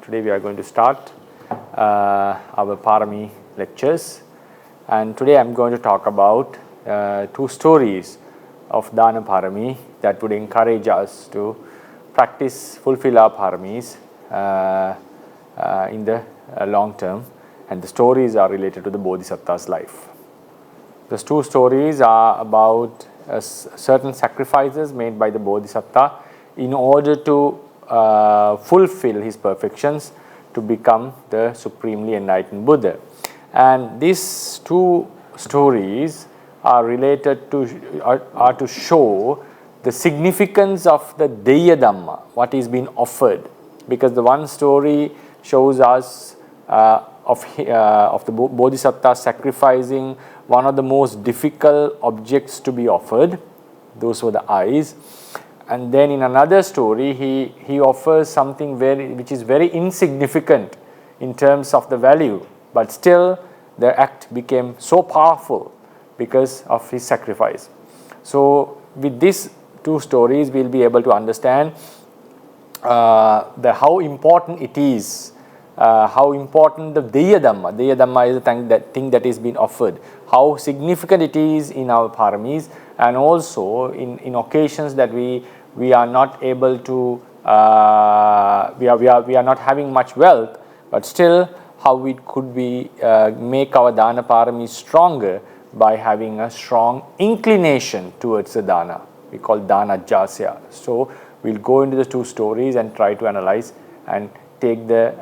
Today we are going to start our PÆRAMީ lectures, and today I am going to talk about two stories of Dana PÆRAMީ that would encourage us to practice, fulfill our PÆRAMީs in the long term, and the stories are related to the Bodhisattva's life. Those two stories are about certain sacrifices made by the Bodhisattva in order to fulfill his perfections to become the supremely enlightened Buddha. And these two stories are related to are to show the significance of the Deya Dhamma, what is being offered, because the one story shows us of the Bodhisattva sacrificing one of the most difficult objects to be offered. Those were the eyes. And then in another story, he offers something which is very insignificant in terms of the value, but still the act became so powerful because of his sacrifice. So with these two stories, we'll be able to understand how important it is, how important the Deya Dhamma. Deya Dhamma is the thing that is being offered, how significant it is in our PÆRAMީs, and also in occasions that we are not able to, we are not having much wealth, but still how it could be make our Dana PÆRAMީ stronger by having a strong inclination towards the Dana. We call Dana Jasya. So we'll go into the two stories and try to analyze and take the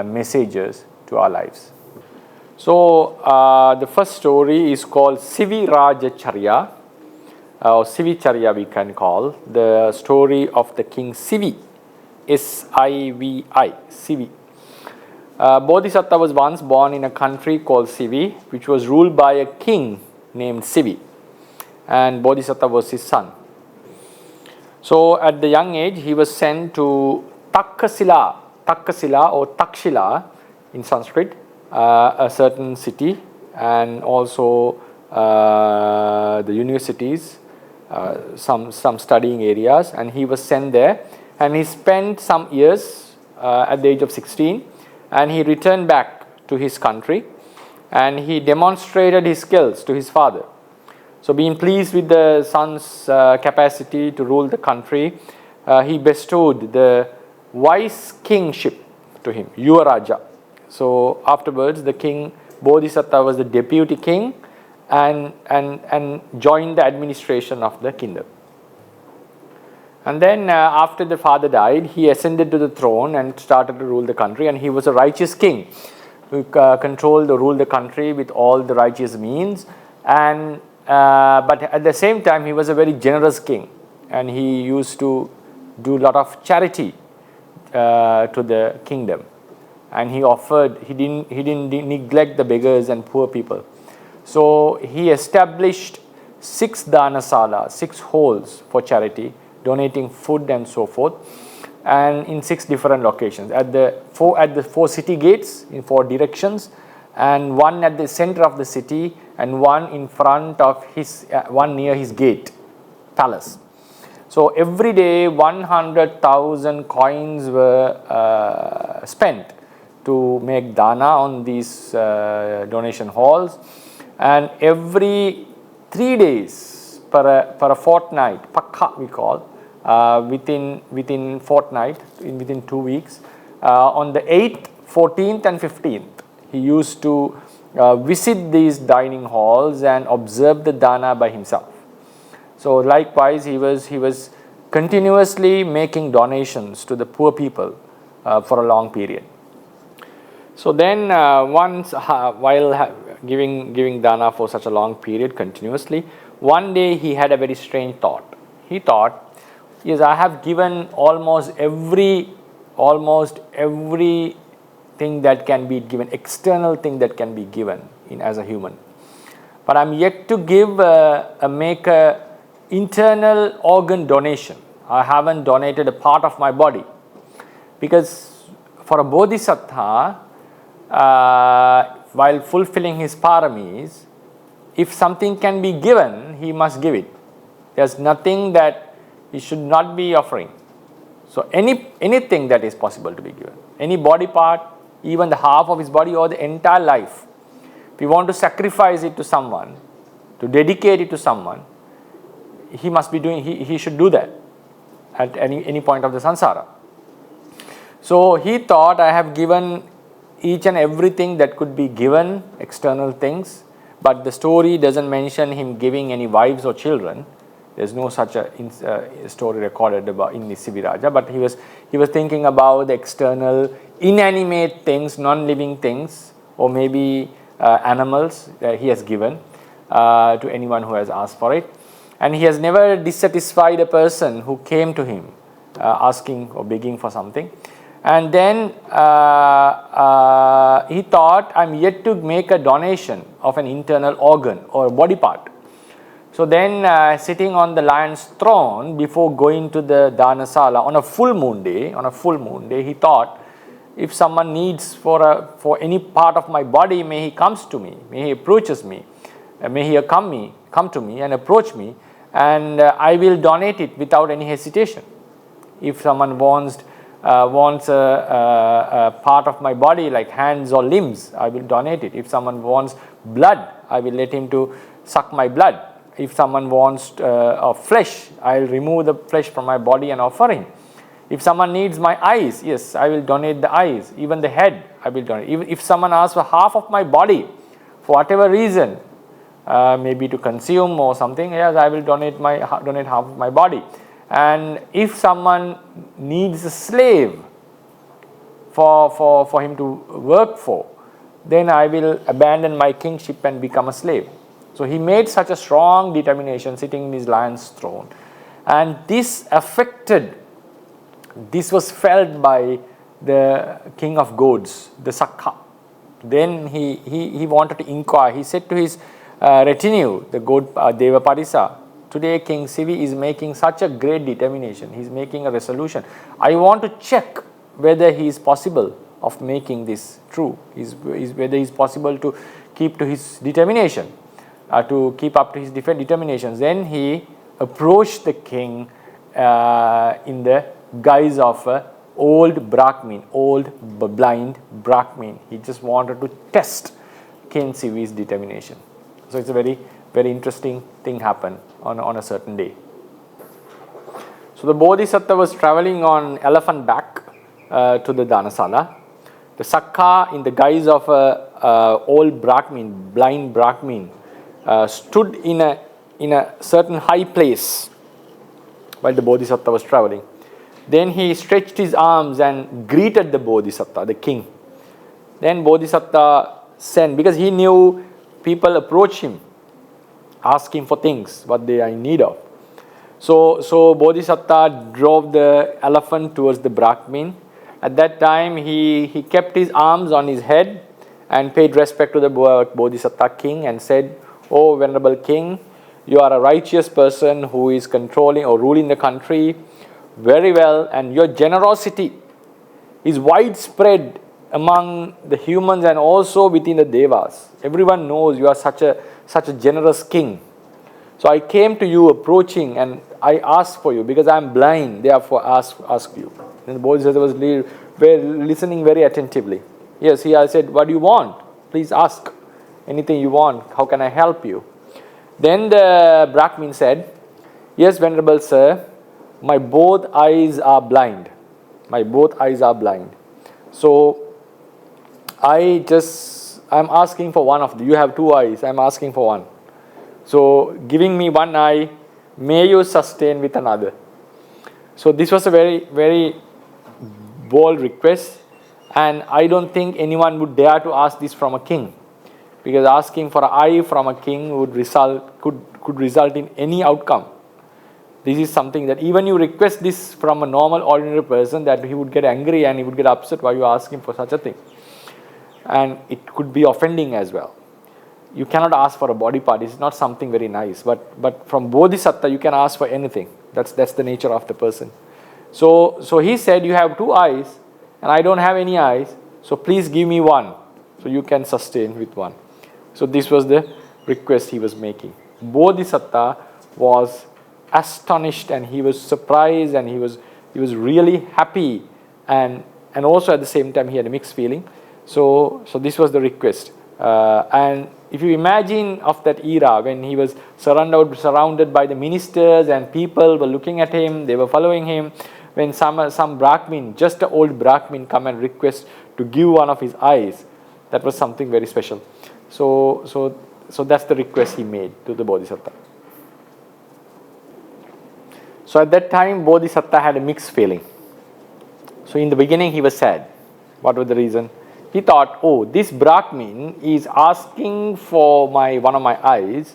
messages to our lives. So the first story is called Sivirajacharya, or Sivicharya we can call, the story of the king Sivi, S-I-V-I, Sivi. Bodhisattva was once born in a country called Sivi, which was ruled by a king named Sivi, and Bodhisattva was his son. So at the young age, he was sent to Takkasila or Takshila in Sanskrit, a certain city, and also the universities, some studying areas, and he was sent there, and he spent some years at the age of 16, and he returned back to his country, and he demonstrated his skills to his father. So being pleased with the son's capacity to rule the country, he bestowed the vice kingship to him, Yuvaraja. So afterwards, the king Bodhisattva was the deputy king and joined the administration of the kingdom. And then after the father died, he ascended to the throne and started to rule the country, and he was a righteous king who ruled the country with all the righteous means, and but at the same time he was a very generous king, and he used to do a lot of charity to the kingdom, and he didn't neglect the beggars and poor people. So he established 6 dhanasala, 6 halls for charity, donating food and so forth, and in 6 different locations, at the 4 city gates in 4 directions, and 1 at the center of the city, and 1 in front of his, 1 near his gate, palace. So every day 100,000 coins were spent to make dana on these donation halls, and every 3 days per a fortnight, pakha we call, within fortnight, within 2 weeks, on the 8th, 14th and 15th, he used to visit these dining halls and observe the dana by himself. So likewise, he was continuously making donations to the poor people for a long period. So then once while giving dana for such a long period continuously, one day he had a very strange thought. He thought, yes, I have given almost every thing that can be given, external thing that can be given as a human, but I'm yet to make a internal organ donation. I haven't donated a part of my body, because for a bodhisattva, while fulfilling his PÆRAMީs, if something can be given, he must give it. There's nothing that he should not be offering. So anything that is possible to be given, any body part, even the half of his body or the entire life, if you want to sacrifice it to someone, to dedicate it to someone, he must be doing, he should do that at any point of the samsara. So he thought, I have given each and everything that could be given, external things, but the story doesn't mention him giving any wives or children. There's no such a story recorded about in the Siviraja, but he was thinking about the external inanimate things, non-living things, or maybe animals that he has given to anyone who has asked for it. And he has never dissatisfied a person who came to him asking or begging for something. And then he thought, I'm yet to make a donation of an internal organ or body part. So then sitting on the lion's throne before going to the Dhanasala on a full moon day, he thought, if someone needs for any part of my body, may he comes to me, may he approaches me, may he come to me and approach me, and I will donate it without any hesitation. If someone wants a part of my body like hands or limbs, I will donate it. If someone wants blood, I will let him to suck my blood. If someone wants flesh, I will remove the flesh from my body and offer him. If someone needs my eyes, yes, I will donate the eyes. Even the head, I will donate. If someone asks for half of my body, for whatever reason, maybe to consume or something, yes, I will donate half of my body. And if someone needs a slave for him to work for, then I will abandon my kingship and become a slave. So he made such a strong determination sitting in his lion's throne. And this was felt by the king of gods, the Sakha. Then he wanted to inquire. He said to his retinue, the god Deva Parisa, today King Sivi is making such a great determination. He is making a resolution. I want to check whether he is possible of making this true. Whether he is possible to keep to his determination, to keep up to his different determinations. Then he approached the king in the guise of an old Brahmin, old blind Brahmin. He just wanted to test King Sivi's determination. So it's a very, very interesting thing happened on a certain day. So the Bodhisattva was traveling on elephant back to the Dhanasala. The Sakha, in the guise of a old Brahmin, blind Brahmin, stood in a certain high place while the Bodhisattva was traveling. Then he stretched his arms and greeted the Bodhisattva, the king. Then Bodhisattva sent, because he knew people approach him, ask him for things, what they are in need of. So Bodhisattva drove the elephant towards the Brahmin. At that time, he kept his arms on his head and paid respect to the Bodhisattva king and said, "Oh, Venerable King, you are a righteous person who is controlling or ruling the country very well, and your generosity is widespread among the humans and also within the devas. Everyone knows you are such a generous king. So I came to you approaching and I asked for you because I am blind, therefore ask you." And the Bodhisattva was listening very attentively. Yes, I said, "What do you want? Please ask. Anything you want. How can I help you?" Then the Brahmin said, "Yes, Venerable Sir, my both eyes are blind. My both eyes are blind. So I'm asking for one of them. You have two eyes. I'm asking for one. So giving me one eye, may you sustain with another." So this was a very, very bold request, and I don't think anyone would dare to ask this from a king, because asking for an eye from a king could result in any outcome. This is something that even you request this from a normal ordinary person, that he would get angry and he would get upset why you are asking for such a thing, and it could be offending as well. You cannot ask for a body part. It's not something very nice, but from Bodhisattva you can ask for anything. That's the nature of the person. So he said, "You have two eyes and I don't have any eyes, so please give me one so you can sustain with one." So this was the request he was making. Bodhisattva was astonished and he was surprised and he was He was really happy, and also at the same time he had a mixed feeling. So this was the request. And if you imagine of that era when he was surrounded by the ministers and people were looking at him, they were following him. When some Brahmin, just an old Brahmin, come and request to give one of his eyes, that was something very special. So that's the request he made to the Bodhisattva. So at that time, Bodhisattva had a mixed feeling. So in the beginning, he was sad. What was the reason? He thought, oh, this Brahmin is asking for one of my eyes,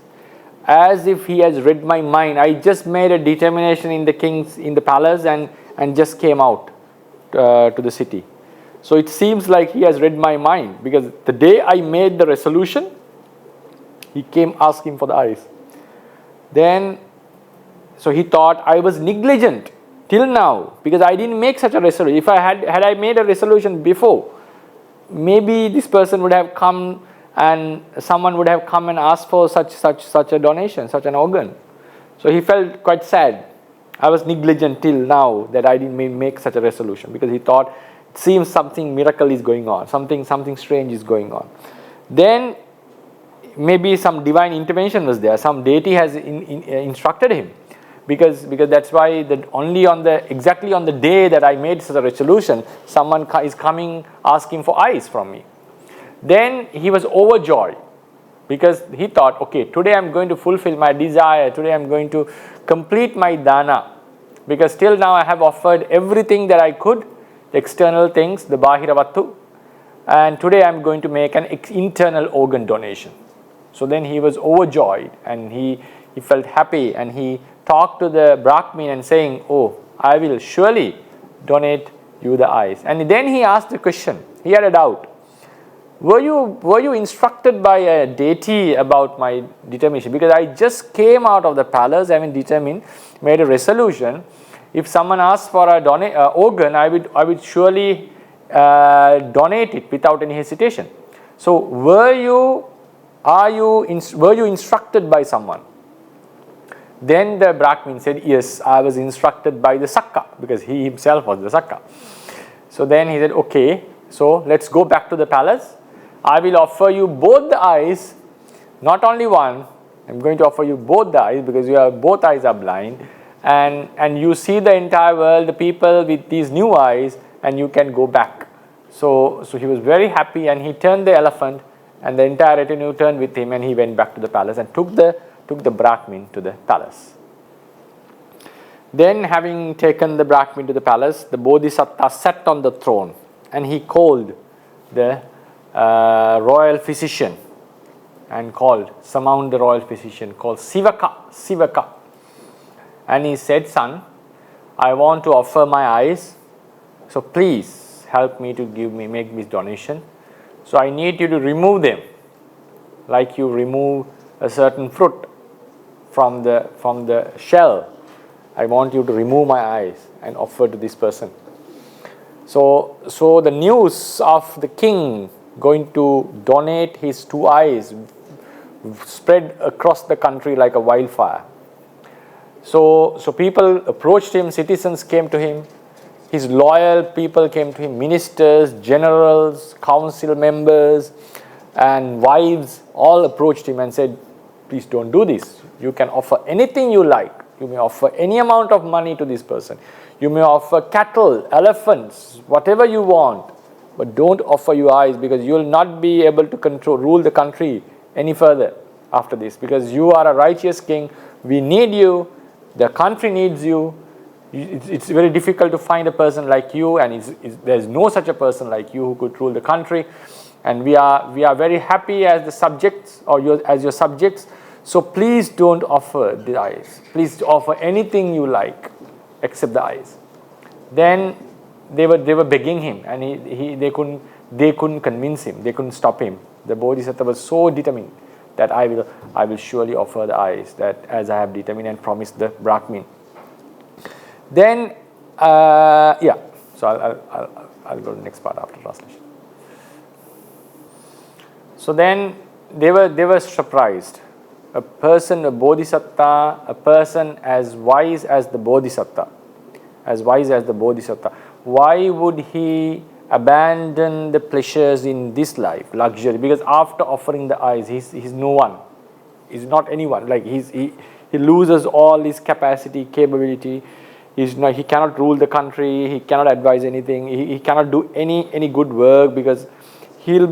as if he has read my mind. I just made a determination in the palace and just came out to the city. So it seems like he has read my mind, because the day I made the resolution, he came asking for the eyes. So he thought I was negligent till now, because I didn't make such a resolution. If I had made a resolution before, maybe this person would have come and someone would have come and asked for such a donation, such an organ. So he felt quite sad. I was negligent till now that I didn't make such a resolution, because he thought it seems something miracle is going on, something strange is going on. Then maybe some divine intervention was there. Some deity has instructed him, because that's why exactly on the day that I made such a resolution, someone is coming asking for eyes from me. Then he was overjoyed, because he thought, okay, today I'm going to fulfill my desire. Today I'm going to complete my dana, because till now I have offered everything that I could, the external things, the bahira vattu, and today I'm going to make an internal organ donation. So then he was overjoyed, and he felt happy, and he talked to the Brahmin and saying, oh, I will surely donate you the eyes. And then he asked the question. He had a doubt. Were you instructed by a deity about my determination? Because I just came out of the palace, determined, made a resolution. If someone asks for a organ, I would surely donate it without any hesitation. So were you instructed by someone? Then the Brahmin said, yes, I was instructed by the Sakka, because he himself was the Sakka. So then he said, okay, so let's go back to the palace. I will offer you both the eyes, not only one. I'm going to offer you both the eyes, because both eyes are blind, and you see the entire world, the people with these new eyes, and you can go back. So he was very happy, and he turned the elephant, and the entire retinue turned with him, and he went back to the palace and took the Brahmin to the palace. Then, having taken the Brahmin to the palace, the Bodhisattva sat on the throne, and he called the royal physician, and summoned the royal physician, called Sivaka. And he said, son, I want to offer my eyes, so please help me to make this donation. So I need you to remove them, like you remove a certain fruit from the shell. I want you to remove my eyes and offer to this person. So the news of the king going to donate his two eyes spread across the country like a wildfire. So people approached him, citizens came to him, his loyal people came to him, ministers, generals, council members, and wives all approached him and said, please don't do this. You can offer anything you like. You may offer any amount of money to this person. You may offer cattle, elephants, whatever you want, but don't offer your eyes, because you will not be able to rule the country any further after this, because you are a righteous king. We need you. The country needs you. It's very difficult to find a person like you, and there's no such a person like you who could rule the country. And we are very happy as the subjects, as your subjects. So please don't offer the eyes. Please offer anything you like except the eyes. Then they were begging him, and they couldn't convince him. They couldn't stop him. The Bodhisattva was so determined that I will surely offer the eyes, that as I have determined and promised the Brahmin. Then so I'll go to the next part after translation. So then they were surprised. A Bodhisattva, a person as wise as the Bodhisattva, as wise as the Bodhisattva, why would he abandon the pleasures in this life, luxury? Because after offering the eyes, he's no one. He's not anyone. Like he loses all his capacity, capability. He cannot rule the country. He cannot advise anything. He cannot do any good work because he'll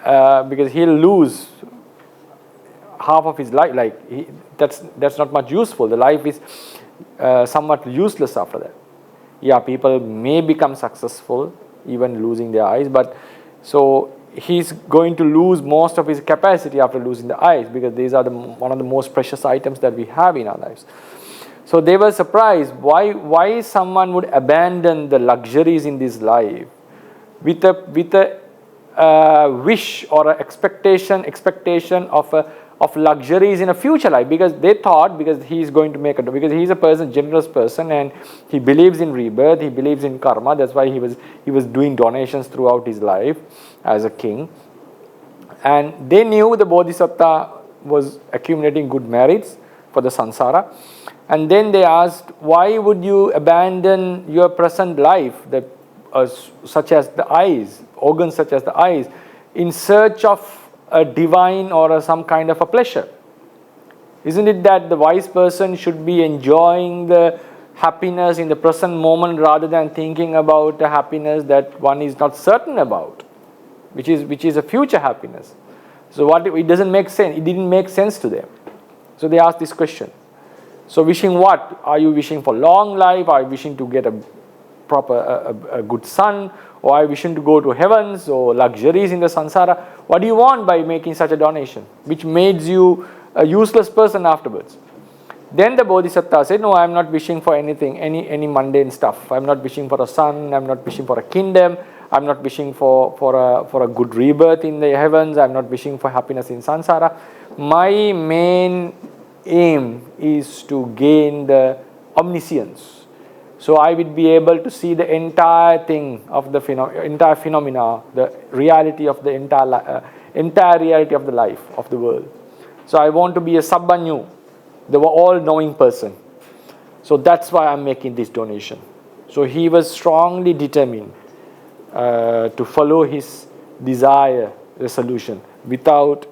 lose half of his life. Like that's not much useful. The life is somewhat useless after that. Yeah, people may become successful even losing their eyes, but so he's going to lose most of his capacity after losing the eyes, because these are one of the most precious items that we have in our lives. So they were surprised why someone would abandon the luxuries in this life with a wish or an expectation of luxuries in a future life, because they thought, because he's going to because he's a generous person, and he believes in rebirth, he believes in karma. That's why he was doing donations throughout his life as a king. And they knew the Bodhisattva was accumulating good merits for the samsara. And then they asked, why would you abandon your present life, such as the eyes, organs such as the eyes, in search of a divine or some kind of a pleasure? Isn't it that the wise person should be enjoying the happiness in the present moment rather than thinking about a happiness that one is not certain about, which is a future happiness? So it doesn't make sense. It didn't make sense to them. So they asked this question. So wishing what? Are you wishing for long life? Are you wishing to get a good son? Or are you wishing to go to heavens, or luxuries in the samsara? What do you want by making such a donation, which makes you a useless person afterwards? Then the Bodhisattva said, no, I am not wishing for anything, any mundane stuff. I am not wishing for a son. I am not wishing for a kingdom. I am not wishing for a good rebirth in the heavens. I am not wishing for happiness in samsara. My main aim is to gain the omniscience. So I would be able to see the entire thing of the entire phenomena, the reality of the entire reality of the life of the world. So I want to be a Sabbanyu, the all-knowing person. So that's why I'm making this donation. So he was strongly determined to follow his desire resolution without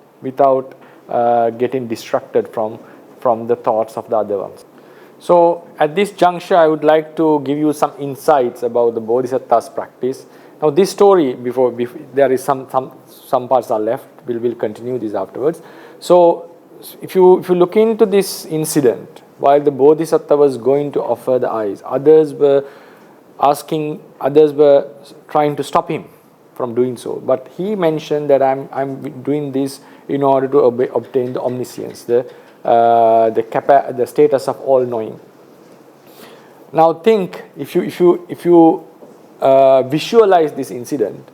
getting distracted from the thoughts of the other ones. So at this juncture, I would like to give you some insights about the Bodhisattva's practice. Now this story, before there is some parts are left, we'll continue this afterwards. So if you look into this incident, while the Bodhisattva was going to offer the eyes, others were trying to stop him from doing so. But he mentioned that I'm doing this in order to obtain the omniscience, the status of all knowing. Now think, if you visualize this incident,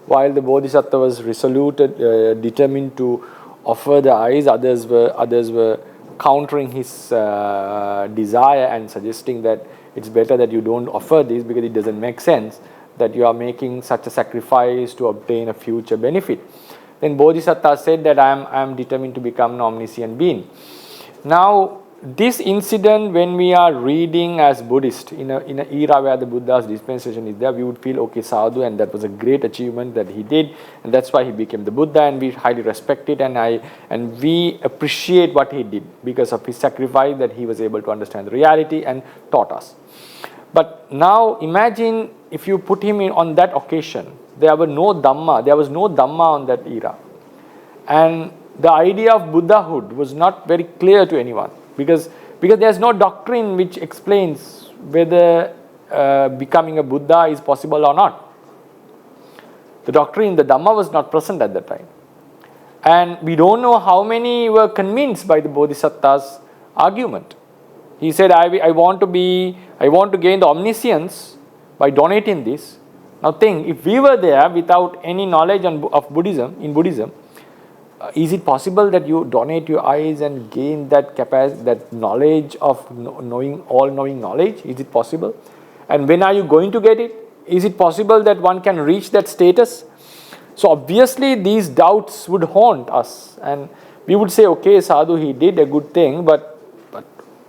while the Bodhisattva was determined to offer the eyes, others were countering his desire and suggesting that it's better that you don't offer this because it doesn't make sense that you are making such a sacrifice to obtain a future benefit. Then Bodhisattva said that I am determined to become an omniscient being. Now, this incident, when we are reading as Buddhist in an era where the Buddha's dispensation is there, we would feel, okay, sadhu, and that was a great achievement that he did, and that's why he became the Buddha, and we highly respect it, and we appreciate what he did because of his sacrifice, that he was able to understand the reality and taught us. But now imagine if you put him on that occasion, there was no Dhamma on that era, and the idea of Buddhahood was not very clear to anyone, because there's no doctrine which explains whether becoming a Buddha is possible or not. The doctrine, the Dhamma, was not present at that time, and we don't know how many were convinced by the Bodhisattva's argument. He said, I want to gain the omniscience by donating this. Now think, if we were there without any knowledge of Buddhism, in Buddhism, is it possible that you donate your eyes and gain that capacity, that knowledge of knowing, all-knowing knowledge? Is it possible? And when are you going to get it? Is it possible that one can reach that status? So obviously these doubts would haunt us, and we would say, okay, sadhu, he did a good thing, but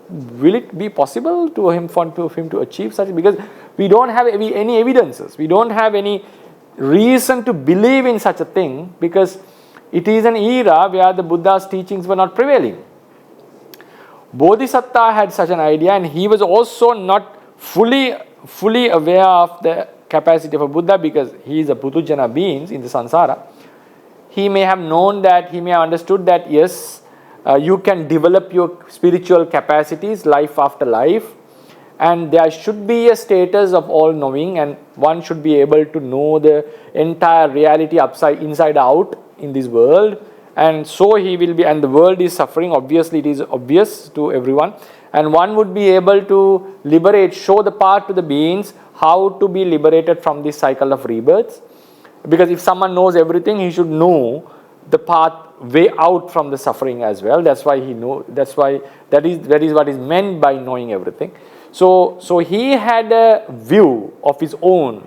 will it be possible to him to achieve such? Because we don't have any evidences. We don't have any reason to believe in such a thing, because it is an era where the Buddha's teachings were not prevailing. Bodhisattva had such an idea, and he was also not fully aware of the capacity of a Buddha, because he is a Putujana being in the samsara. He may have known that, he may have understood that, yes, you can develop your spiritual capacities life after life, and there should be a status of all knowing, and one should be able to know the entire reality inside out in this world. And so he will be, and the world is suffering, obviously it is obvious to everyone, and one would be able to liberate, show the path to the beings how to be liberated from this cycle of rebirths. Because if someone knows everything, he should know the path way out from the suffering as well. That's why that is what is meant by knowing everything. So he had a view of his own,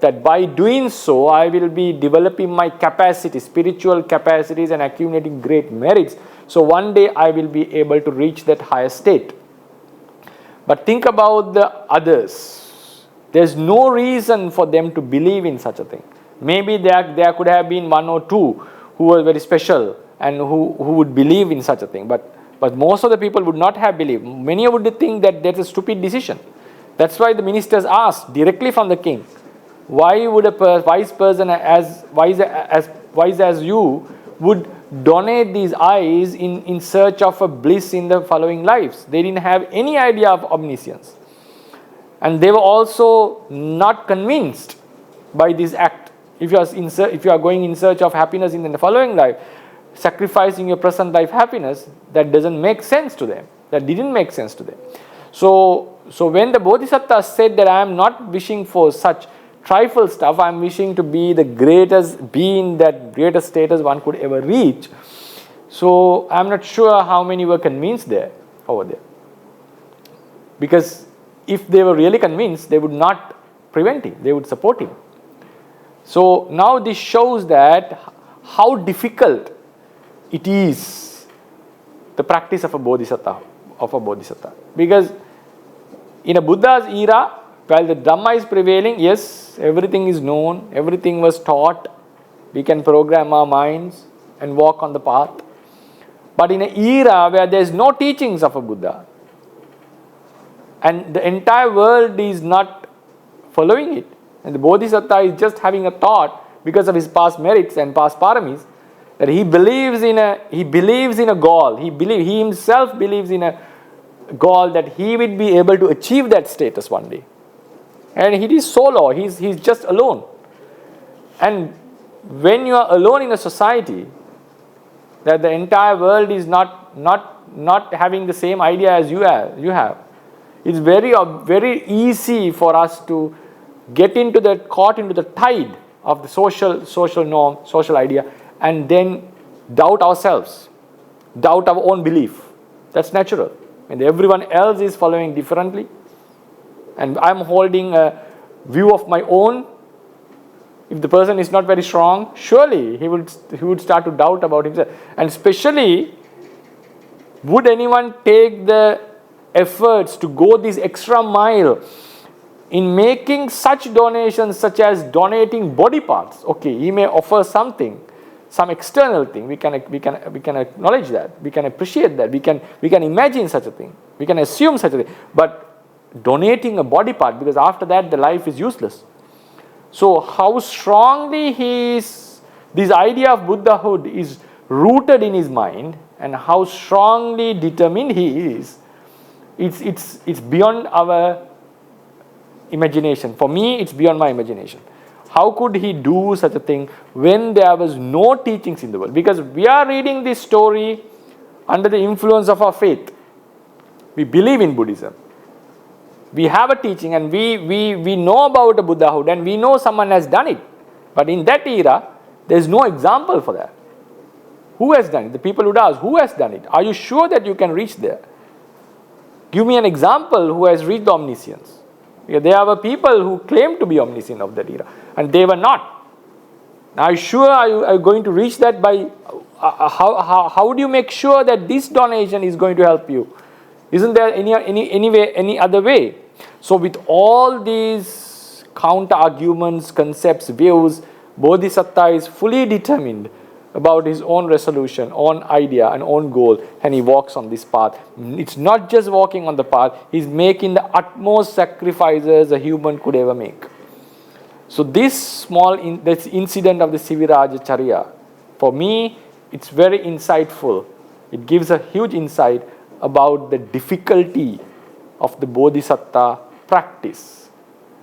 that by doing so, I will be developing my capacity, spiritual capacities, and accumulating great merits. So one day I will be able to reach that higher state. But think about the others. There's no reason for them to believe in such a thing. Maybe there could have been one or two who were very special and who would believe in such a thing. But most of the people would not have believed. Many would think that that's a stupid decision. That's why the ministers asked directly from the king, why would a wise person as wise as you would donate these eyes in search of a bliss in the following lives? They didn't have any idea of omniscience. And they were also not convinced by this act. If you are going in search of happiness in the following life, sacrificing your present life happiness, that doesn't make sense to them. That didn't make sense to them. So when the Bodhisattva said that I am not wishing for such trifle stuff, I am wishing to be the greatest being, that greatest status one could ever reach. So I am not sure how many were convinced over there. Because if they were really convinced, they would not prevent him, they would support him. So now this shows that how difficult it is, the practice of a bodhisattva. Because in a Buddha's era, while the Dhamma is prevailing, yes, everything is known, everything was taught, we can program our minds and walk on the path. But in an era where there is no teachings of a Buddha, and the entire world is not following it, and the Bodhisattva is just having a thought because of his past merits and past paramis, that he believes in a goal. He himself believes in a goal that he will be able to achieve that status one day. And he is solo. He's just alone. And when you are alone in a society, that the entire world is not having the same idea as you have, it's very easy for us to get caught into the tide of the social norm, social idea, and then doubt ourselves, doubt our own belief. That's natural. And everyone else is following differently, and I'm holding a view of my own. If the person is not very strong, surely he would start to doubt about himself. And especially, would anyone take the efforts to go this extra mile in making such donations, such as donating body parts? Okay, he may offer something, some external thing. We can acknowledge that. We can appreciate that. We can imagine such a thing. We can assume such a thing. But donating a body part, because after that the life is useless. So how strongly this idea of Buddhahood is rooted in his mind, and how strongly determined he is, it's beyond our imagination. For me, it's beyond my imagination. How could he do such a thing when there was no teachings in the world? Because we are reading this story under the influence of our faith. We believe in Buddhism. We have a teaching, and we know about the Buddhahood, and we know someone has done it. But in that era, there is no example for that. Who has done it? The people would ask, who has done it? Are you sure that you can reach there? Give me an example who has reached omniscience. There were people who claimed to be omniscient of that era, and they were not. Are you sure are you going to reach that by, how would you make sure that this donation is going to help you Isn't there any other way? So with all these counter arguments, concepts, views, Bodhisattva is fully determined about his own resolution, own idea and own goal, and he walks on this path. It's not just walking on the path, he's making the utmost sacrifices a human could ever make. So this this incident of the Sivirajacharya, for me, it's very insightful. It gives a huge insight about the difficulty of the Bodhisattva practice,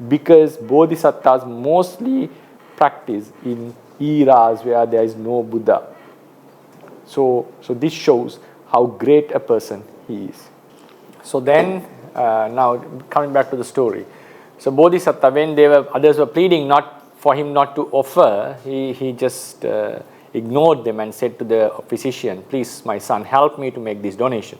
because Bodhisattvas mostly practice in eras where there is no Buddha. So this shows how great a person he is. So then, now coming back to the story. So Bodhisattva, when others were pleading for him not to offer, he just ignored them and said to the physician, please my son, help me to make this donation.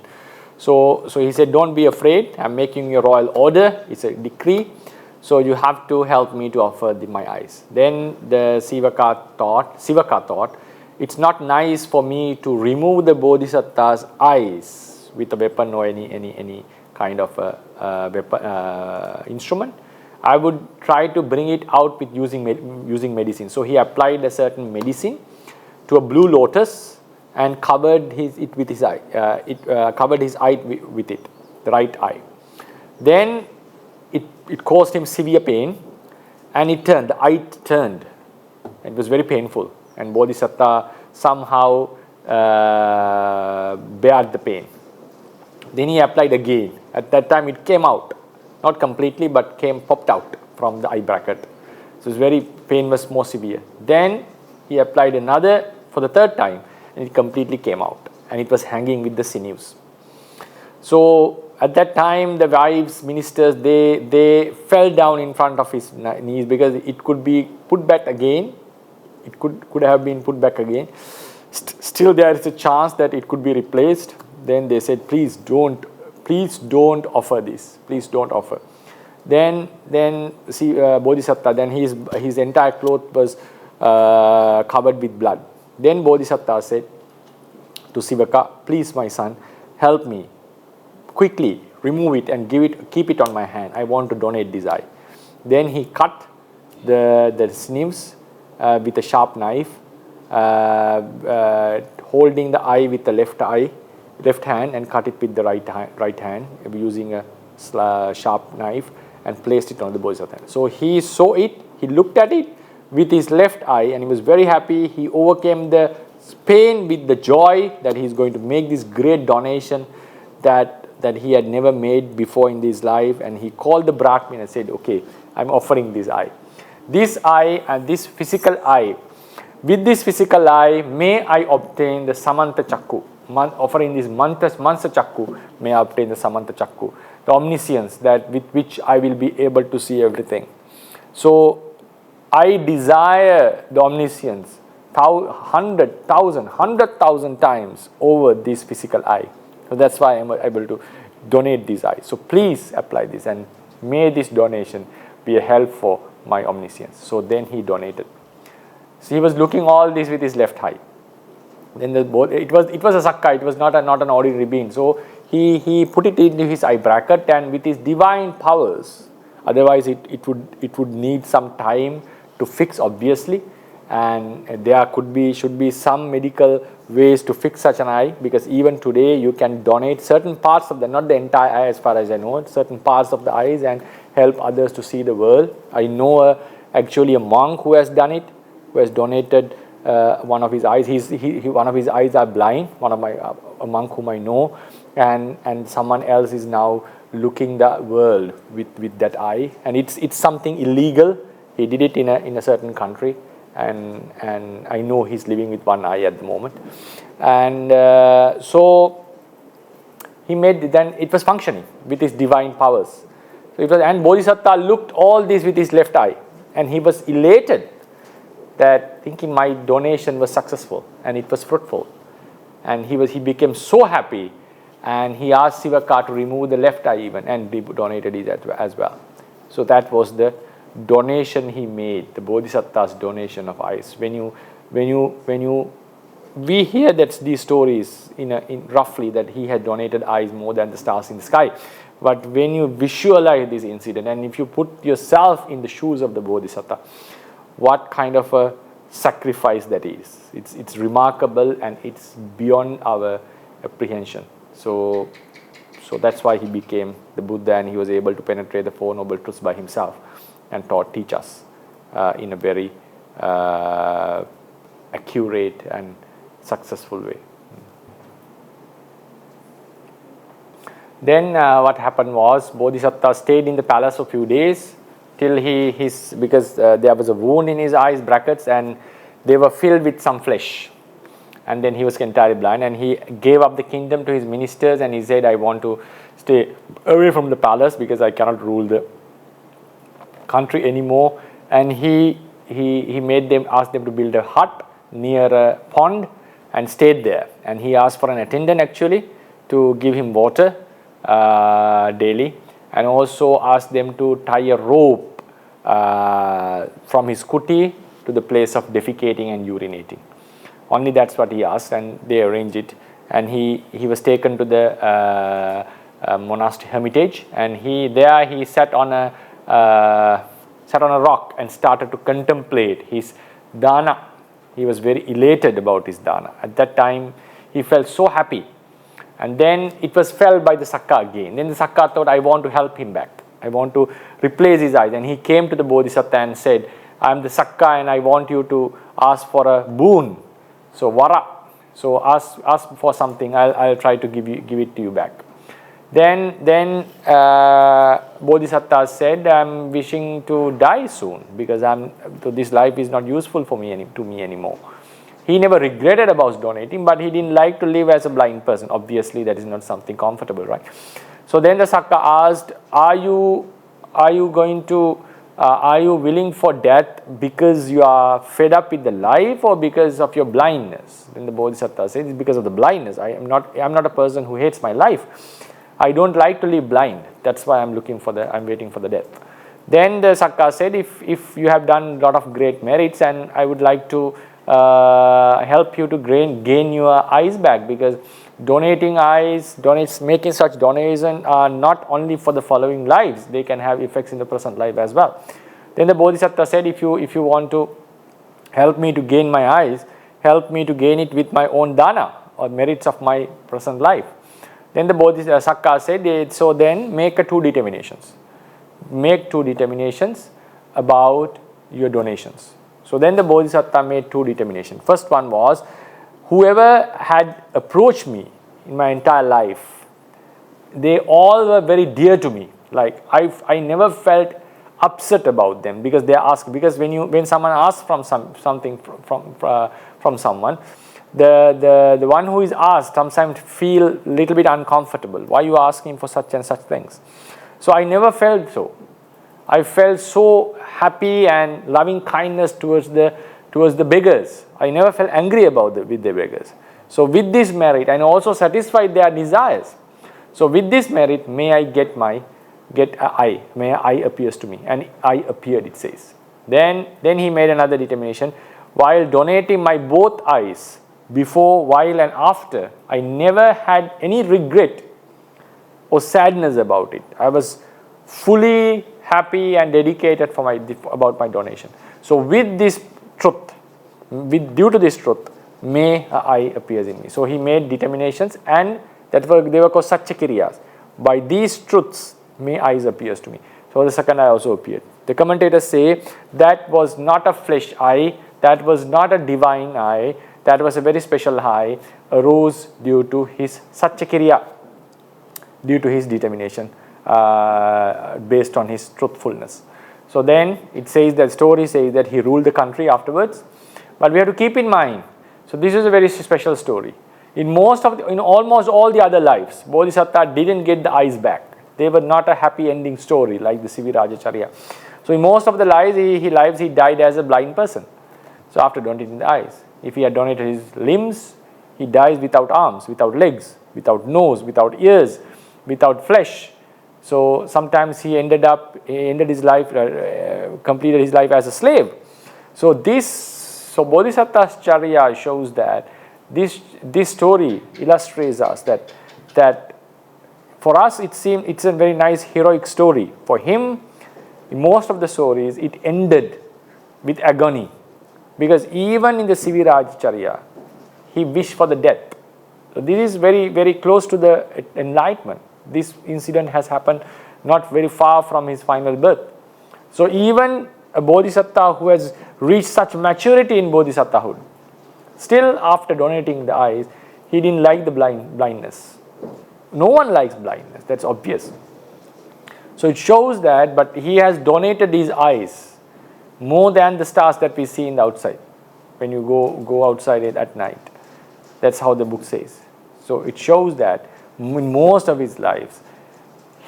So he said, don't be afraid, I'm making a royal order, it's a decree, so you have to help me to offer my eyes. Then the Sivaka thought, it's not nice for me to remove the Bodhisattva's eyes with a weapon or any kind of instrument. I would try to bring it out with using medicine. So he applied a certain medicine to a blue lotus and covered it with his eye. Covered his eye with it, the right eye. Then it caused him severe pain, and the eye turned. It was very painful, and Bodhisattva somehow bared the pain. Then he applied again. At that time it came out, not completely, but popped out from the eye bracket. So pain was more severe. Then he applied another for the third time, and it completely came out, and it was hanging with the sinews. So at that time, the wives, ministers, they fell down in front of his knees, because it could be put back again. It could have been put back again. Still there is a chance that it could be replaced. Then they said, please don't offer this. Please don't offer. Then see Bodhisattva, then his entire cloth was covered with blood. Then Bodhisattva said to Sivaka, please my son, help me. Quickly remove it and keep it on my hand. I want to donate this eye. Then he cut the sinews with a sharp knife, holding the eye with the left hand, and cut it with the right hand using a sharp knife, and placed it on the Bodhisattva. So he saw it, he looked at it with his left eye, and he was very happy. He overcame the pain with the joy that he is going to make this great donation that he had never made before in his life. And he called the Brahmin and said, okay, I'm offering this eye. This eye and this physical eye, with this physical eye, may I obtain the Samanta Chakku. Offering this Mansa Chakku, may I obtain the Samanta Chakku, the omniscience with which I will be able to see everything. So I desire the omniscience 100,000 times over this physical eye. So that's why I am able to donate this eye. So please apply this, and may this donation be a help for my omniscience. So then he donated. So he was looking all this with his left eye. Then it was a sakka, it was not an ordinary being. So he put it into his eye bracket, and with his divine powers, otherwise it would need some time to fix, obviously, and there should be some medical ways to fix such an eye, because even today you can donate certain parts of not the entire eye as far as I know, certain parts of the eyes, and help others to see the world. I know actually a monk who has done it, who has donated one of his eyes. One of his eyes are blind, a monk whom I know, and someone else is now looking the world with that eye, and it's something illegal. He did it in a certain country, and I know he's living with one eye at the moment. And so he then it was functioning with his divine powers. So and Bodhisattva looked all this with his left eye, and he was elated, that thinking my donation was successful and it was fruitful. And he became so happy, and he asked Sivaka to remove the left eye even, and he donated it as well. So that was the donation he made, the Bodhisattva's donation of eyes. When you we hear that these stories in roughly that he had donated eyes more than the stars in the sky. But when you visualize this incident and if you put yourself in the shoes of the Bodhisattva, what kind of a sacrifice that is. It's remarkable and it's beyond our apprehension. So that's why he became the Buddha and he was able to penetrate the Four Noble Truths by himself and teach us in a very accurate and successful way. Then what happened was Bodhisattva stayed in the palace for a few days till because there was a wound in his eyes brackets and they were filled with some flesh, and then he was entirely blind and he gave up the kingdom to his ministers and he said, I want to stay away from the palace because I cannot rule the country anymore. And he asked them to build a hut near a pond and stayed there, and he asked for an attendant actually to give him water daily, and also asked them to tie a rope from his kuti to the place of defecating and urinating. Only that's what he asked, and they arranged it. And he was taken to the monastery hermitage, and he sat on a rock and started to contemplate his dana. He was very elated about his dana. At that time, he felt so happy. And then it was felt by the Sakka again. Then the Sakka thought, I want to help him back. I want to replace his eyes. And he came to the Bodhisattva and said, I am the Sakka and I want you to ask for a boon. So vara. So ask for something. I'll try to give it to you back. Then Bodhisattva said, I'm wishing to die soon because this life is not useful to me anymore. He never regretted about donating, but he didn't like to live as a blind person. Obviously, that is not something comfortable, right? So then the Sakka asked, are you willing for death because you are fed up with the life or because of your blindness? Then the Bodhisattva said, it's because of the blindness. I'm not a person who hates my life. I don't like to live blind. That's why I'm waiting for the death. Then the Sakka said, if you have done a lot of great merits and I would like to help you to gain your eyes back, because making such donation are not only for the following lives, they can have effects in the present life as well. Then the Bodhisattva said, if you want to help me to gain my eyes, help me to gain it with my own dana or merits of my present life. Then the Sakka said, so then make two determinations. Make two determinations about your donations. So then the Bodhisattva made two determinations. First one was, whoever had approached me in my entire life, they all were very dear to me. Like I never felt upset about them because they ask. Because when someone asks from something from someone, the one who is asked sometimes feel a little bit uncomfortable. Why you asking for such and such things? So I never felt so. I felt so happy and loving kindness towards the beggars. I never felt angry with the beggars. So with this merit, and also satisfied their desires. So with this merit, may I get an eye. May an eye appears to me. And eye appeared, it says. Then he made another determination. While donating my both eyes, before, while and after, I never had any regret or sadness about it. I was fully happy and dedicated about my donation. So with this truth, due to this truth, may an eye appears in me. So he made determinations, and they were called Satchakriyas. By these truths, may eyes appears to me. So the second eye also appeared. The commentators say that was not a flesh eye, that was not a divine eye, that was a very special eye, arose due to his Satchakriya, due to his determination, based on his truthfulness. So then it says, that story says that he ruled the country afterwards. But we have to keep in mind, so this is a very special story. In almost all the other lives, Bodhisattva didn't get the eyes back. They were not a happy ending story like the Sivirajacharya. So in most of the lives, he died as a blind person. So after donating the eyes, if he had donated his limbs, he dies without arms, without legs, without nose, without ears, without flesh. So sometimes he ended his life, completed his life as a slave. So Bodhisattva's charya shows that This story illustrates us that for us it's a very nice heroic story. For him, in most of the stories, it ended with agony, because even in the Sivirajcharya, he wished for the death. So this is very, very close to the enlightenment. This incident has happened not very far from his final birth. So even a bodhisattva who has reached such maturity in bodhisattvahood, still after donating the eyes, he didn't like the blindness. No one likes blindness, that's obvious. So it shows that, but he has donated his eyes more than the stars that we see in the outside, when you go outside it at night. That's how the book says. So it shows that in most of his lives,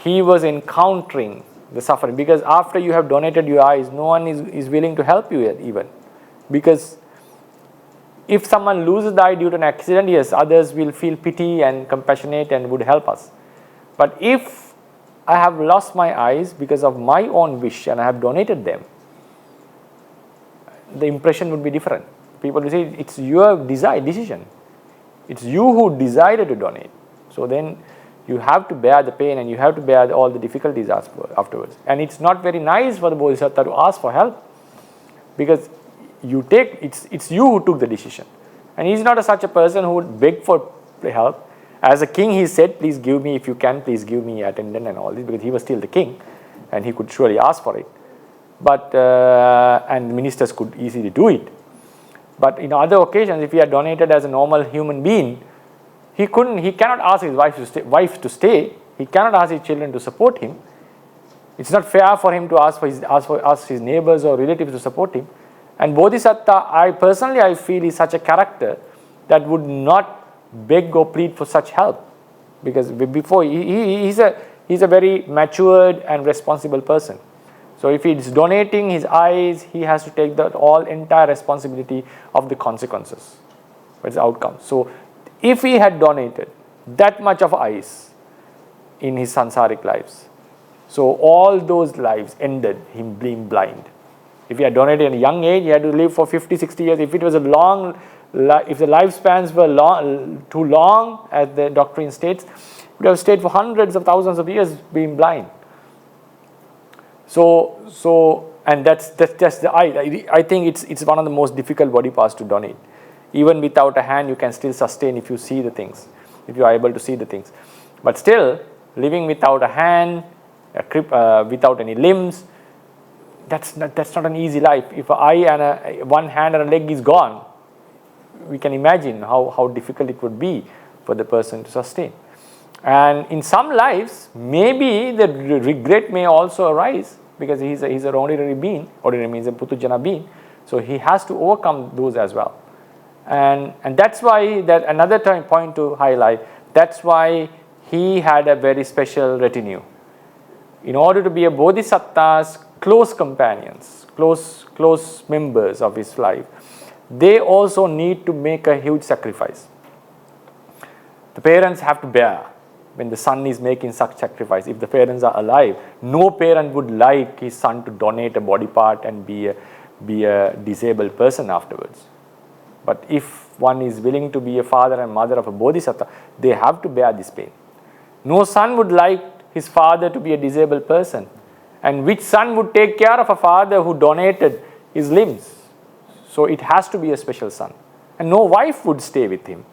he was encountering the suffering, because after you have donated your eyes, no one is willing to help you yet even. Because if someone loses the eye due to an accident, yes, others will feel pity and compassionate and would help us. But if I have lost my eyes because of my own wish and I have donated them, the impression would be different. People will say, it's your decision. It's you who decided to donate. So then you have to bear the pain and you have to bear all the difficulties afterwards. And it's not very nice for the bodhisattva to ask for help, because it's you who took the decision. And he's not such a person who would beg for help. As a king, he said, please give me, if you can, please give me attendant and all this, because he was still the king and he could surely ask for it. But and ministers could easily do it. But in other occasions, if he had donated as a normal human being, he cannot ask his wife to stay. He cannot ask his children to support him. It's not fair for him to ask his neighbors or relatives to support him. And bodhisattva, I feel, is such a character that would not beg or plead for such help, because before he's a very matured and responsible person. So if he is donating his eyes, he has to take the entire responsibility of the consequences, what's the outcome. So if he had donated that much of eyes in his sansaric lives, so all those lives ended him being blind. If he had donated at a young age, he had to live for 50, 60 years. If it was if the lifespans were too long, as the doctrine states, he would have stayed for hundreds of thousands of years being blind. So and that's just the eye. I think it's one of the most difficult body parts to donate. Even without a hand, you can still sustain if you see the things, if you are able to see the things. But still, living without a hand, without any limbs, that's not an easy life. If an eye and one hand and a leg is gone, we can imagine how difficult it would be for the person to sustain. And in some lives, maybe the regret may also arise, because he's an ordinary being. Ordinary means a putujana being. So he has to overcome those as well. And that's why, that another point to highlight, that's why he had a very special retinue. In order to be a bodhisattva's close companions, close members of his life, they also need to make a huge sacrifice. The parents have to bear when the son is making such sacrifice. If the parents are alive, no parent would like his son to donate a body part and be a disabled person afterwards. But if one is willing to be a father and mother of a bodhisattva, they have to bear this pain. No son would like his father to be a disabled person. And which son would take care of a father who donated his limbs? So it has to be a special son. And no wife would stay with him,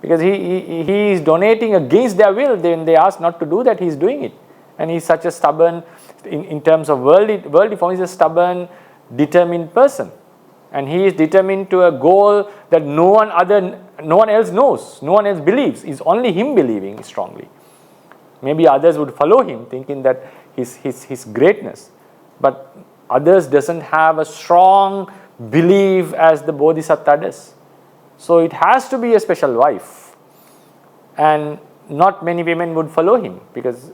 because he is donating against their will. Then they ask not to do that, he is doing it. And he is such a stubborn, in terms of worldly form, he is a stubborn, determined person. And he is determined to a goal that no one else knows, no one else believes. It's only him believing strongly. Maybe others would follow him, thinking that his greatness. But others doesn't have a strong belief as the bodhisattva does. So it has to be a special wife. And not many women would follow him, because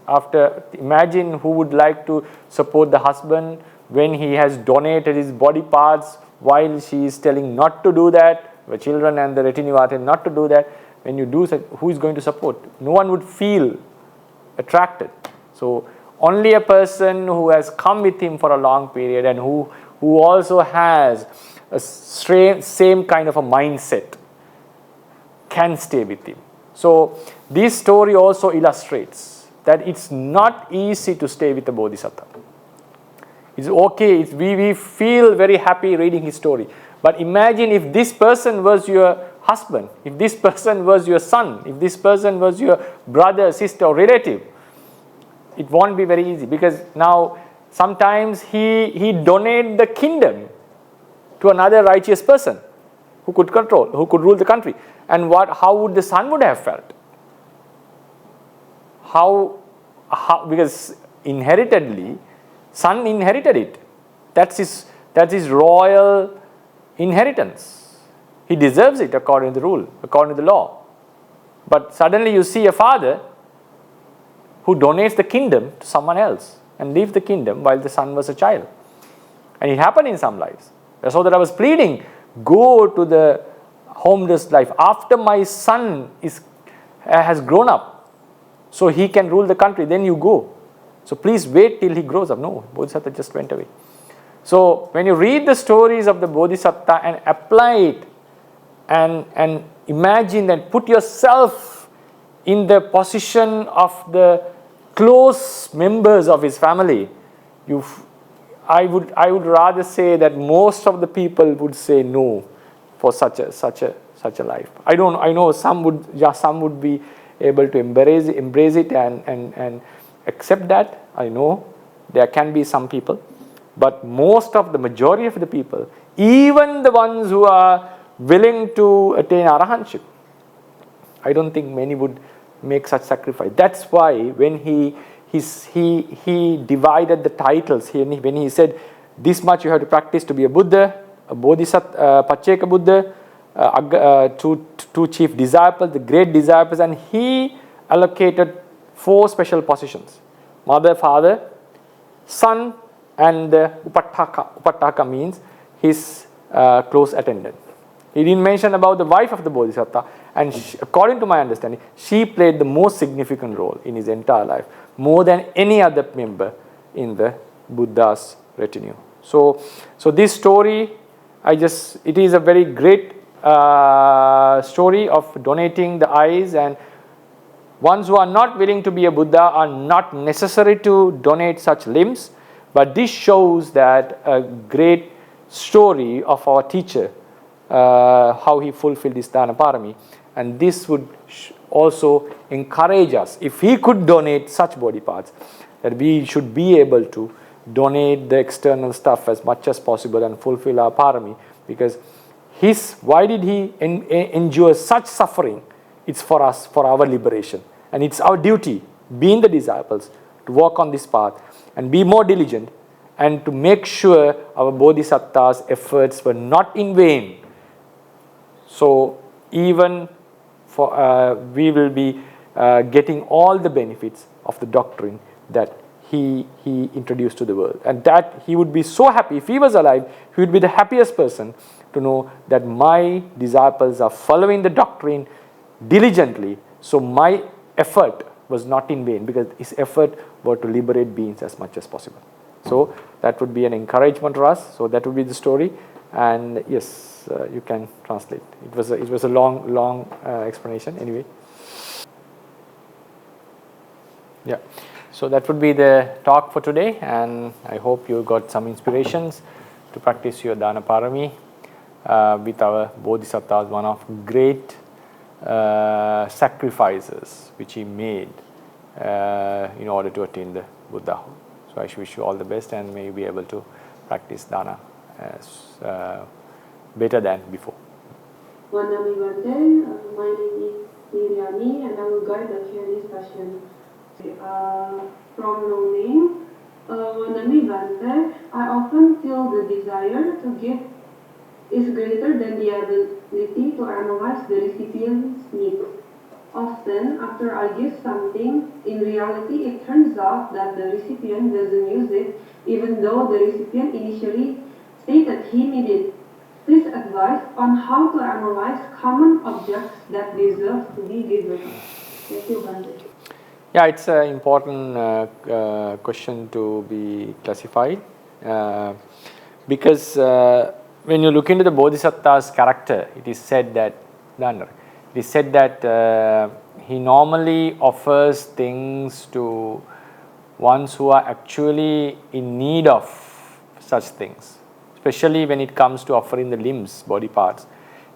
imagine who would like to support the husband when he has donated his body parts while she is telling not to do that, the children and the retinue are telling not to do that. When you do such, who is going to support? No one would feel attracted. So only a person who has come with him for a long period and who also has a same kind of a mindset can stay with him. So this story also illustrates that it's not easy to stay with the Bodhisattva. It's okay, we feel very happy reading his story. But imagine if this person was your husband, if this person was your son, if this person was your brother, sister, or relative, it won't be very easy, because now sometimes he donated the kingdom to another righteous person who could rule the country. And how would the son would have felt? How because inheritedly, son inherited it. That's his royal inheritance. He deserves it according to the rule, according to the law. But suddenly you see a father who donates the kingdom to someone else and leaves the kingdom while the son was a child. And it happened in some lives. So that I was pleading, go to the homeless life after my son has grown up, so he can rule the country, then you go. So please wait till he grows up. No, Bodhisattva just went away. So when you read the stories of the Bodhisattva and apply it and imagine and put yourself in the position of the close members of his family, I would rather say that most of the people would say no for such a life. I know some would be able to embrace it and accept that. I know there can be some people, but the majority of the people, even the ones who are willing to attain arahantship, I don't think many would make such sacrifice. That's why when he divided the titles here, when he said this much you have to practice to be a Buddha, a Bodhisattva, Pacceka Buddha, two chief disciples, the great disciples, and he allocated 4 special positions: mother, father, son, and Upattaka. Upattaka means his close attendant. He didn't mention about the wife of the Bodhisattva, and according to my understanding, she played the most significant role in his entire life, more than any other member in the Buddha's retinue. So this story, it is a very great story of donating the eyes, and ones who are not willing to be a Buddha are not necessary to donate such limbs, but this shows that a great story of our teacher, how he fulfilled his dana parami, and this would also encourage us, if he could donate such body parts, that we should be able to donate the external stuff as much as possible and fulfill our parami, because why did he endure such suffering? It's for us, for our liberation, and it's our duty, being the disciples, to walk on this path and be more diligent, and to make sure our Bodhisattva's efforts were not in vain. So even we will be getting all the benefits of the doctrine that he introduced to the world, and that he would be so happy. If he was alive, he would be the happiest person to know that my disciples are following the doctrine diligently, so my effort was not in vain, because his effort was to liberate beings as much as possible. So that would be an encouragement to us. So that would be the story, and yes, you can translate. It was a long explanation anyway. Yeah, so that would be the talk for today, and I hope you got some inspirations to practice your dana parami with our Bodhisattva, one of great sacrifices which he made in order to attain the Buddhahood. So I wish you all the best, and may you be able to practice dana better than before. Manami Bante, my name is PÆRAMީ, and I will guide the Q&A session. From no name, Manami Bante, I often feel the desire to give is greater than the ability to analyze the recipient's needs. Often, after I give something, in reality it turns out that the recipient doesn't use it, even though the recipient initially stated he needed. Please advise on how to analyze common objects that deserve to be given. Thank you, Bante. Yeah, it's an important question to be classified, because when you look into the Bodhisattva's character, it is said that it is said that he normally offers things to ones who are actually in need of such things, especially when it comes to offering the limbs, body parts.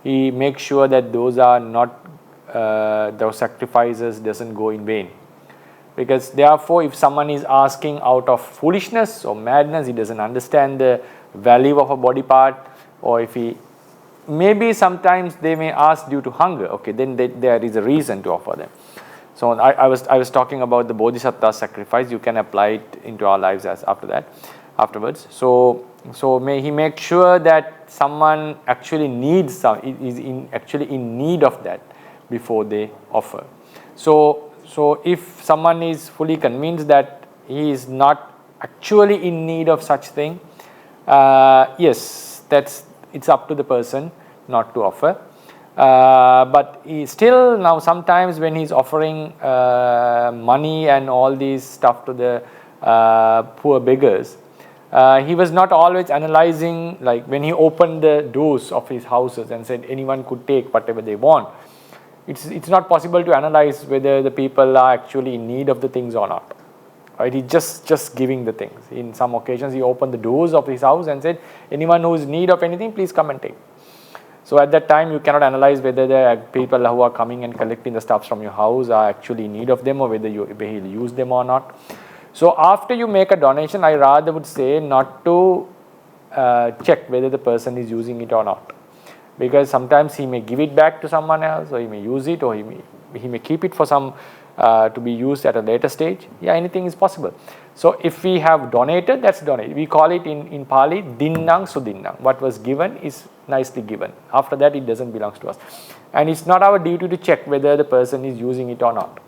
He makes sure that those are not, those sacrifices doesn't go in vain. Because therefore, if someone is asking out of foolishness or madness, he doesn't understand the value of a body part, or if he, maybe sometimes they may ask due to hunger, okay, then there is a reason to offer them. So I was talking about the Bodhisattva sacrifice. You can apply it into our lives as afterwards. So may he make sure that someone actually needs actually in need of that before they offer. So if someone is fully convinced that he is not actually in need of such thing, yes, it's up to the person not to offer. But he still, now sometimes when he's offering money and all these stuff to the poor beggars, he was not always analyzing, like when he opened the doors of his houses and said anyone could take whatever they want. It's not possible to analyze whether the people are actually in need of the things or not. Right? He's just giving the things. In some occasions, he opened the doors of his house and said, anyone who is in need of anything, please come and take. So at that time, you cannot analyze whether the people who are coming and collecting the stuffs from your house are actually in need of them, or whether he'll use them or not. So after you make a donation, I rather would say not to check whether the person is using it or not. Because sometimes he may give it back to someone else, or he may use it, or he may keep it for some to be used at a later stage. Yeah, anything is possible. So if we have donated, that's donated. We call it in Pali, dinnang sudinnang. What was given is nicely given. After that, it doesn't belong to us. And it's not our duty to check whether the person is using it or not.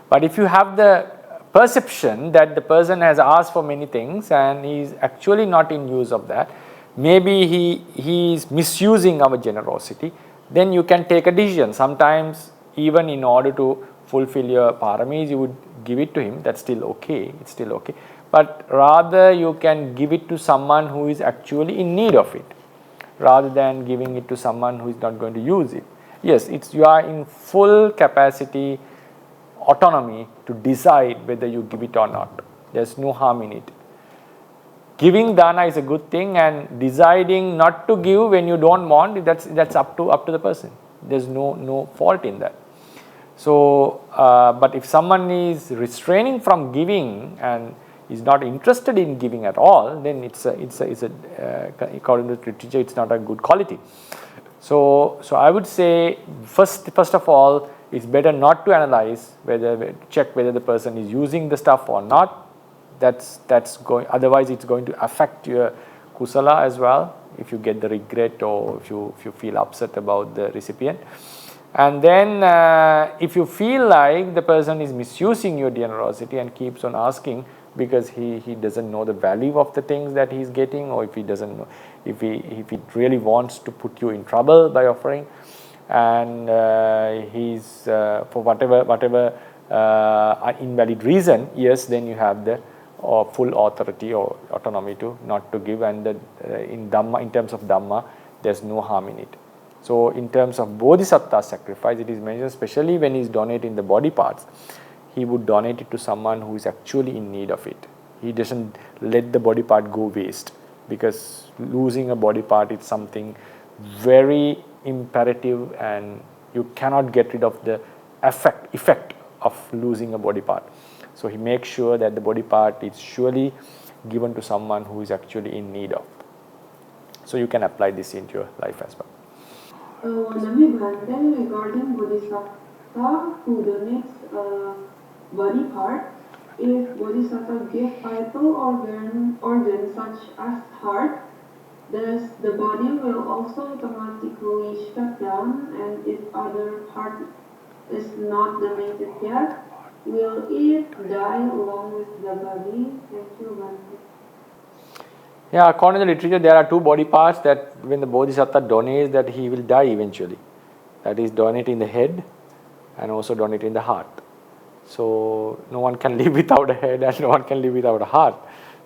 But if you have the perception that the person has asked for many things and he is actually not in use of that, maybe he is misusing our generosity, then you can take a decision. Sometimes even in order to fulfill your paramis, you would give it to him. That's still okay. It's still okay. But rather you can give it to someone who is actually in need of it, rather than giving it to someone who is not going to use it. Yes, you are in full capacity, autonomy to decide whether you give it or not. There's no harm in it. Giving dana is a good thing, and deciding not to give when you don't want, that's up to the person. There's no fault in that. So, but if someone is restraining from giving and is not interested in giving at all, then it's according to the literature, it's not a good quality. So I would say first of all, it's better not to analyze check whether the person is using the stuff or not. Otherwise it's going to affect your kusala as well, if you get the regret or if you feel upset about the recipient. And then if you feel like the person is misusing your generosity and keeps on asking because he doesn't know the value of the things that he's getting, or if he doesn't know, if he really wants to put you in trouble by offering, and he's for whatever invalid reason, yes, then you have the full authority or autonomy to not to give. And in terms of Dhamma, there's no harm in it. So in terms of Bodhisattva sacrifice, it is mentioned, especially when he is donating the body parts, he would donate it to someone who is actually in need of it. He doesn't let the body part go waste, because losing a body part is something very imperative, and you cannot get rid of the effect of losing a body part. So he makes sure that the body part is surely given to someone who is actually in need of. So you can apply this into your life as well. Nami Bhante, regarding Bodhisattva who donates body part, if Bodhisattva give vital organ such as heart, thus the body will also automatically shut down, and if other part is not donated yet, will it die along with the body? Thank you, Bhante. Yeah, according to the literature, there are two body parts that when the Bodhisattva donates, that he will die eventually. That is, donate in the head and also donate in the heart. So no one can live without a head and no one can live without a heart.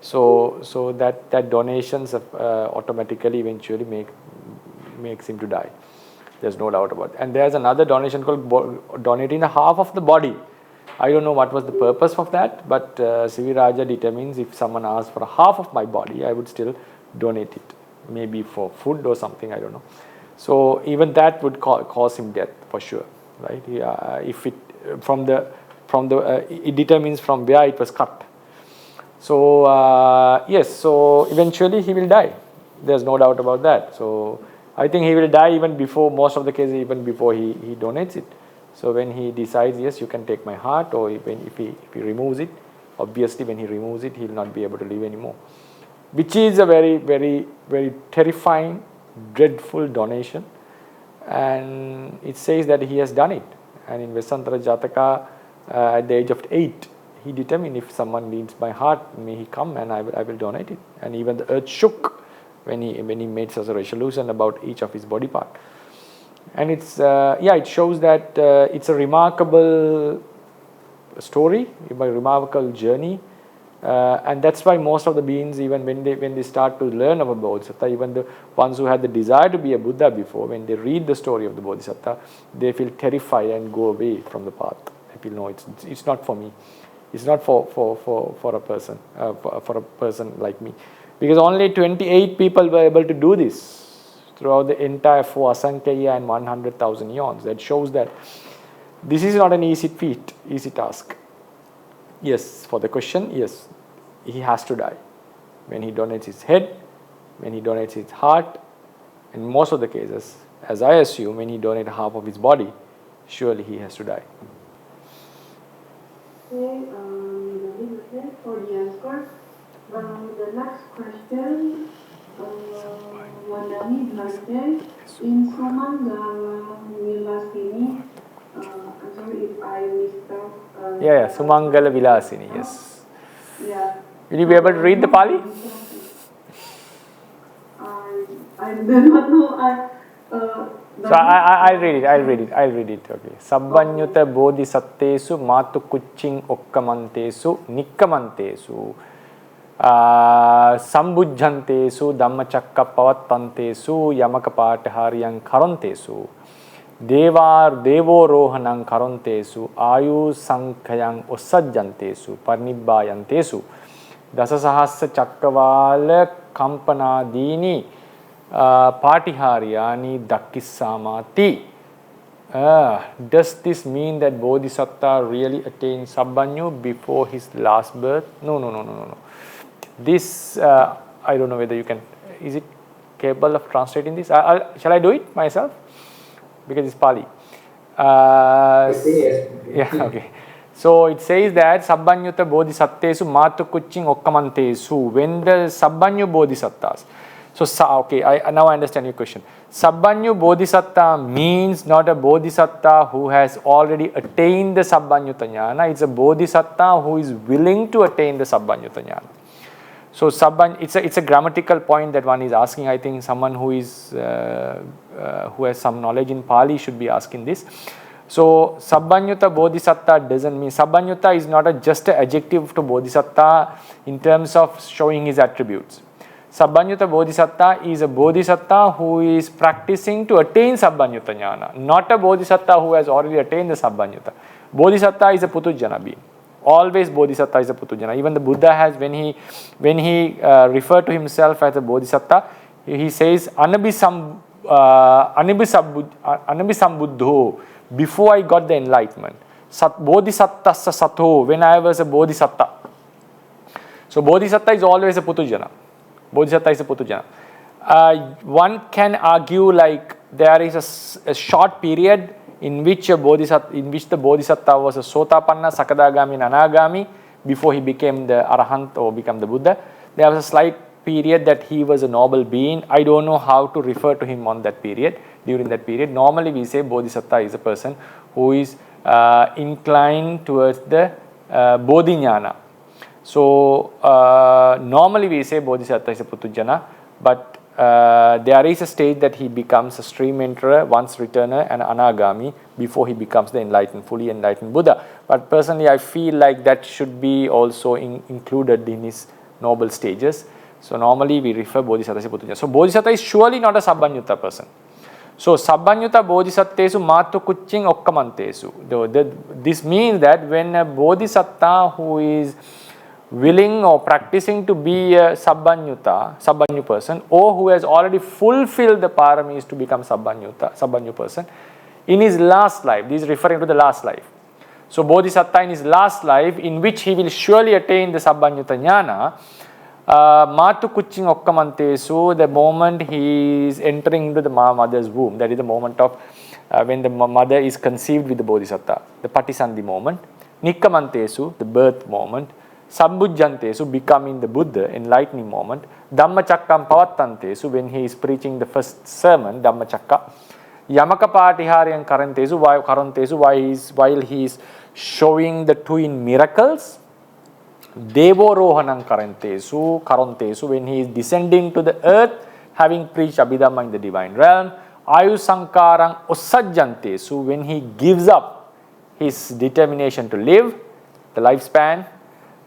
So that donations automatically eventually makes him to die. There's no doubt about it. And there's another donation called donating the half of the body. I don't know what was the purpose of that, but Sivi Raja determines if someone asks for half of my body, I would still donate it. Maybe for food or something, I don't know. So even that would cause him death for sure, right? If it it determines from where it was cut. So yes, so eventually he will die. There's no doubt about that. So I think he will die even before, most of the cases, even before he donates it. So when he decides, yes, you can take my heart, or if he removes it, obviously when he removes it, he will not be able to live anymore. Which is a very, very, very terrifying, dreadful donation. And it says that he has done it. And in Vesantara Jataka, at the age of 8, he determined, if someone needs my heart, may he come and I will donate it. And even the earth shook when he made such a resolution about each of his body part. And it's it shows that it's a remarkable story, a remarkable journey, and that's why most of the beings, even when they start to learn about Bodhisattva, even the ones who had the desire to be a Buddha before, when they read the story of the Bodhisattva, they feel terrified and go away from the path. They feel, no, it's not for me. It's not for a person like me, because only 28 people were able to do this throughout the entire 4 Asankhya and 100,000 eons. That shows that this is not an easy feat, easy task. Yes, for the question, yes, he has to die. When he donates his head, when he donates his heart, in most of the cases, as I assume, when he donates half of his body, surely he has to die. Okay, for the answer. The next question, Wandami Blanche, in Sumangala Vilasini, I'm sorry if I missed out. Sumangala Vilasini, yes. Yeah. Will you be able to read the Pali? I do not know. So I'll read it. Okay. Sabbanyuta bodhisattesu matu kuching okkamantesu nikkamantesu sambujjantesu dhammachakka pavattantesu yamaka pāṭahāriyam karantesu devo rohanam karantesu ayu sankhayam ussajjantesu parnibbāyantesu dasasahassa chakkavala kampanādīni Pāṭihāriyāni dakkissamāti. Does this mean that Bodhisattva really attained Sabbanyu before his last birth? No. This, I don't know whether you can, is it capable of translating this? Shall I do it myself? Because it's Pali. Yeah, okay. So it says that Sabbanyuta Bodhisattesu Matu Kuching Okkamantesu. When the Sabbanyu Bodhisattas. So, okay, now I understand your question. Sabbanyu Bodhisatta means not a Bodhisatta who has already attained the Sabbanyuta Jnana. It's a Bodhisatta who is willing to attain the Sabbanyuta Jnana. So, it's a grammatical point that one is asking. I think someone who is who has some knowledge in Pali should be asking this. So, Sabbanyuta Bodhisatta doesn't mean, Sabbanyuta is not just an adjective to Bodhisatta in terms of showing his attributes. Sabbanyuta Bodhisatta is a Bodhisatta who is practicing to attain Sabbanyuta Jnana, not a Bodhisatta who has already attained the Sabbanyuta. Bodhisatta is a Putujjana being. Always Bodhisatta is a Putujjana. Even the Buddha has, when he referred to himself as a Bodhisatta, he says, Anabhisambuddho, before I got the enlightenment. Bodhisattasya sato, when I was a Bodhisatta. So Bodhisatta is always a Putujjana. Bodhisatta is a Putujjana. One can argue like there is a short period in which the Bodhisatta was a Sotapanna, Sakadagami, and Anagami before he became the Arahant or became the Buddha. There was a slight period that he was a noble being. I don't know how to refer to him on that period. During that period, normally we say Bodhisatta is a person who is inclined towards the Bodhinyana. So, normally we say Bodhisatta is a Putujjana, but there is a stage that he becomes a stream enterer, once returner, and Anagami before he becomes the fully enlightened Buddha. But personally, I feel like that should be also included in his noble stages. So, normally we refer Bodhisatta as a Putujjana. So, Bodhisatta is surely not a Sabbanyuta person. So Sabbanyuta Bodhisattesu Matu Kuching Okkamantesu. This means that when a Bodhisatta who is willing or practicing to be a Sabbanyu person, or who has already fulfilled the paramis to become Sabbanyu person, in his last life, this is referring to the last life. So Bodhisatta in his last life, in which he will surely attain the Sabbanyuta Jnana, Matu Kuching Okkamantesu, the moment he is entering into the mother's womb, that is the moment of when the mother is conceived with the Bodhisatta, the Patisandhi moment. Nikkamantesu, the birth moment. Sambujjantesu, becoming the Buddha, enlightening moment. Dhammachakkam Pavattantesu, when he is preaching the first sermon, Dhammachakka. Yamaka Patihariyan Karantesu, while he is showing the twin miracles. Devorohanam Karantesu, when he is descending to the earth, having preached Abhidhamma in the divine realm. Ayusankarang Ussajjantesu, when he gives up his determination to live, the lifespan.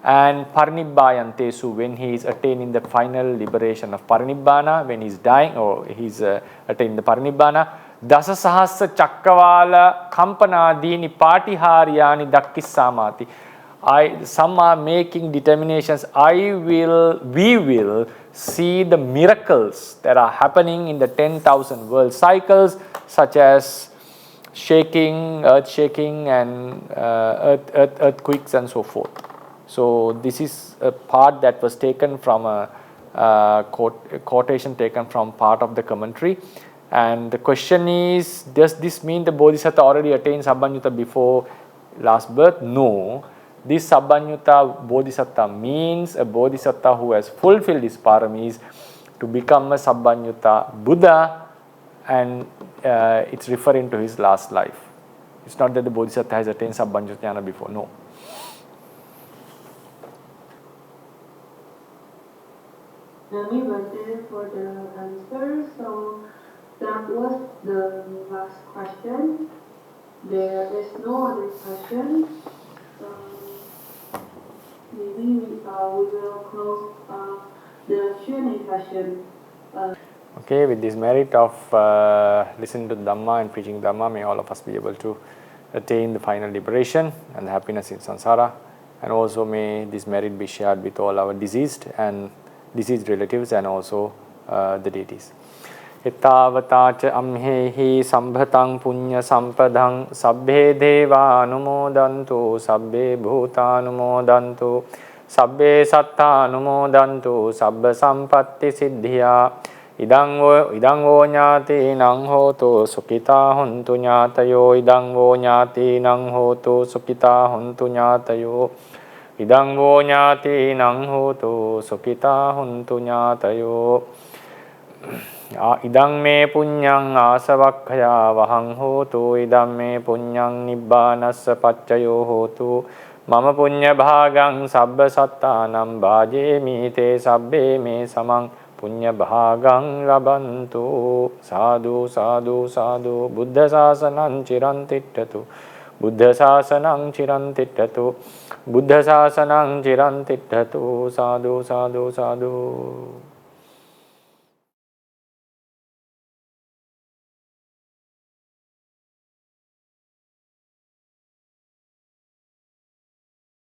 And Parinibbayantesu, when he is attaining the final liberation of Parinibbana, when he is dying or he is attaining the Parinibbana. Dasasahasa Chakkavala Kampanadini Patiharyani Dakkissamati. Some are making determinations. We will see the miracles that are happening in the 10,000 world cycles, such as shaking, earth shaking, and earthquakes and so forth. So this is a part that was taken from a quotation taken from part of the commentary. And the question is, does this mean the Bodhisatta already attained Sabbanyuta before last birth? No. This Sabbanyuta Bodhisatta means a Bodhisatta who has fulfilled his paramis to become a Sabbanyuta Buddha, and it's referring to his last life. It's not that the Bodhisatta has attained Sabbanyuta Jnana before, no. Nami Bhante for the answer. So that was the last question. There is no other question. Maybe we will close the Q&A session. Okay, with this merit of listening to Dhamma and preaching Dhamma, may all of us be able to attain the final liberation and the happiness in samsara. And also may this merit be shared with all our deceased relatives and also the deities. Ittavataca amhehi sambhatang punya sampadang sabbhe deva anumodantu sabbhe bhuta anumodantu sabbhe satta anumodantu sabba sampatti siddhya idang vo nyati nang hotu sukita hontu nyatayo idang vo nyati nang hotu sukita hontu nyatayo idang vo nyati nang hotu sukita hontu nyatayo idang me punyang asavakkaya vahang hotu idang me punyang nibbanassa paccayo hotu mama punya bhagang sabba sattanam bhajemi te sabbe me samang punya bhagang labantu. Sadhu sadhu sadhu buddha sasanam chirantittatu buddha sasanam chirantittatu buddha sasanam chirantittatu. Sadhu sadhu sadhu.